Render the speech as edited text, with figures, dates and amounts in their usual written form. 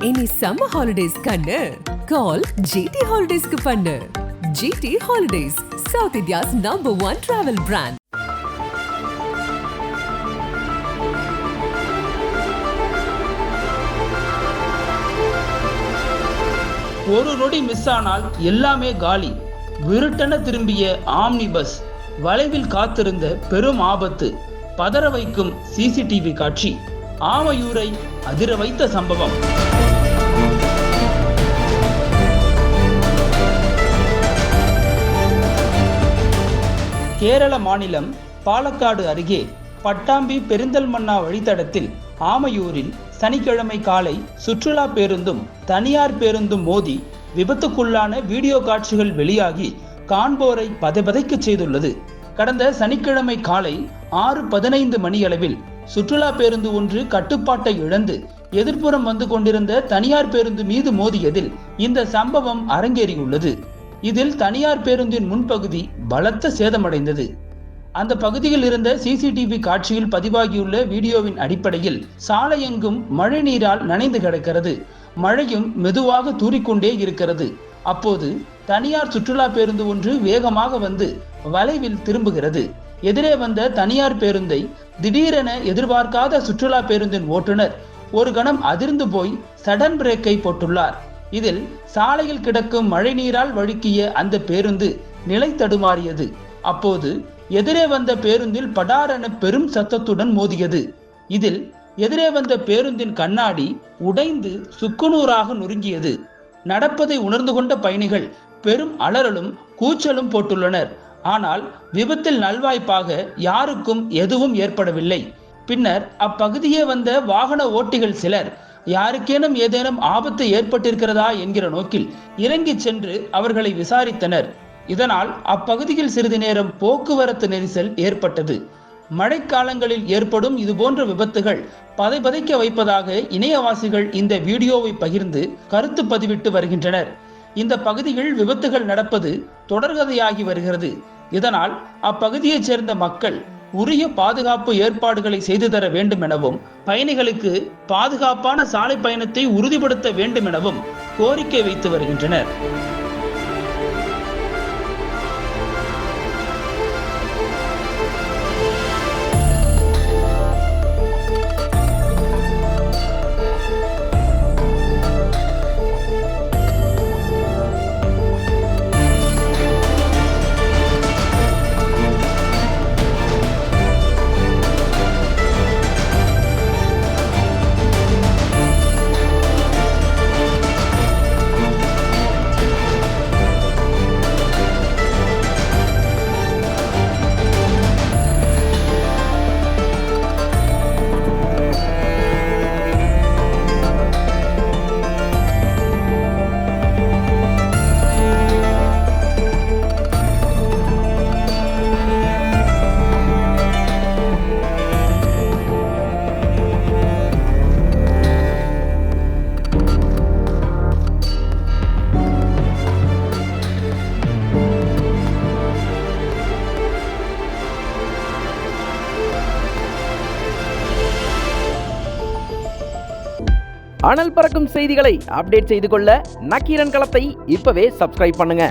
இனி summer holidays கண்ணு கால் GT ஹாலிடேஸ்க்கு பண்ணு. GT holidays, south India's #1 travel brand. ஒரு நொடி மிஸ் ஆனால் எல்லாமே காலி. விருட்டென திரும்பிய ஆம்னி பஸ், வளைவில் காத்திருந்த பெரும் ஆபத்து, பதற வைக்கும் சிசிடிவி காட்சி, ஆமையூரை அதிர வைத்த சம்பவம். கேரள மாநிலம் பாலக்காடு அருகே பட்டாம்பி பெரிந்தல்மண்ணா வழித்தடத்தில் ஆமையூரில் சனிக்கிழமை காலை சுற்றுலா பேருந்தும் தனியார் பேருந்தும் மோதி விபத்துக்குள்ளான வீடியோ காட்சிகள் வெளியாகி காண்போரை பதைபதைக்க செய்துள்ளது. கடந்த சனிக்கிழமை காலை 6:15 மணியளவில் சுற்றுலா பேருந்து ஒன்று கட்டுப்பாட்டை இழந்து எதிர்ப்புறம் வந்து கொண்டிருந்த தனியார் பேருந்து மீது மோதியதில் இந்த சம்பவம் அரங்கேறியுள்ளது. இதில் தனியார் பேருந்தின் முன்பகுதி பலத்த சேதமடைந்தது. அந்த பகுதியில் இருந்த சிசிடிவி காட்சியில் பதிவாகியுள்ள வீடியோவின் அடிப்படையில் சாலையெங்கும் மழை நீரால் நனைந்து கிடக்கிறது. மழையும் மெதுவாக தூறிக்கொண்டே இருக்கிறது. அப்போது தனியார் சுற்றுலா பேருந்து ஒன்று வேகமாக வந்து வளைவில் திரும்புகிறது. எதிரே வந்த தனியார் பேருந்தை திடீரென எதிர்பார்க்காத சுற்றுலா பேருந்தின் ஓட்டுநர் ஒரு கணம் அதிர்ந்து போய் சடன் பிரேக்கை போட்டுள்ளார். இதில் சாலையில் கிடக்கும் மழை நீரால் வழுக்கிய அந்த பேருந்து நிலை தடுமாறியது. அப்போது எதிரே வந்த பேருந்தில் படாரென பெரும் சத்தத்துடன் மோதியது. இதில் எதிரே வந்த பேருந்தின் கண்ணாடி உடைந்து சுக்குநூறாக நொறுங்கியது. நடப்பதை உணர்ந்து கொண்ட பயணிகள் பெரும் அலறலும் கூச்சலும் போட்டுள்ளனர். ஆனால் விபத்தில் நல்வாய்ப்பாக யாருக்கும் எதுவும் ஏற்படவில்லை. பின்னர் அப்பகுதியே வந்த வாகன ஓட்டிகள் சிலர் யாருக்கேனும் ஏதேனும் ஆபத்து ஏற்பட்டிருக்கிறதா என்கிற நோக்கில் இறங்கி சென்று அவர்களை விசாரித்தனர். இதனால் அப்பகுதியில் சிறிது நேரம் போக்குவரத்து நெரிசல் ஏற்பட்டது. மழைக்காலங்களில் ஏற்படும் இதுபோன்ற விபத்துகள் பதைபதைக்க வைப்பதாக இணையவாசிகள் இந்த வீடியோவை பகிர்ந்து கருத்து பதிவிட்டு வருகின்றனர். இந்த பகுதியில் விபத்துகள் நடப்பது தொடர்கதையாகி வருகிறது. இதனால் அப்பகுதியைச் சேர்ந்த மக்கள் உரிய பாதுகாப்பு ஏற்பாடுகளை செய்து தர வேண்டும் எனவும் பயணிகளுக்கு பாதுகாப்பான சாலை பயணத்தை உறுதிப்படுத்த வேண்டும் எனவும் கோரிக்கை வைத்து வருகின்றனர். அனல் பறக்கும் செய்திகளை அப்டேட் செய்து கொள்ள நக்கீரன் களத்தை இப்பவே சப்ஸ்கிரைப் பண்ணுங்க.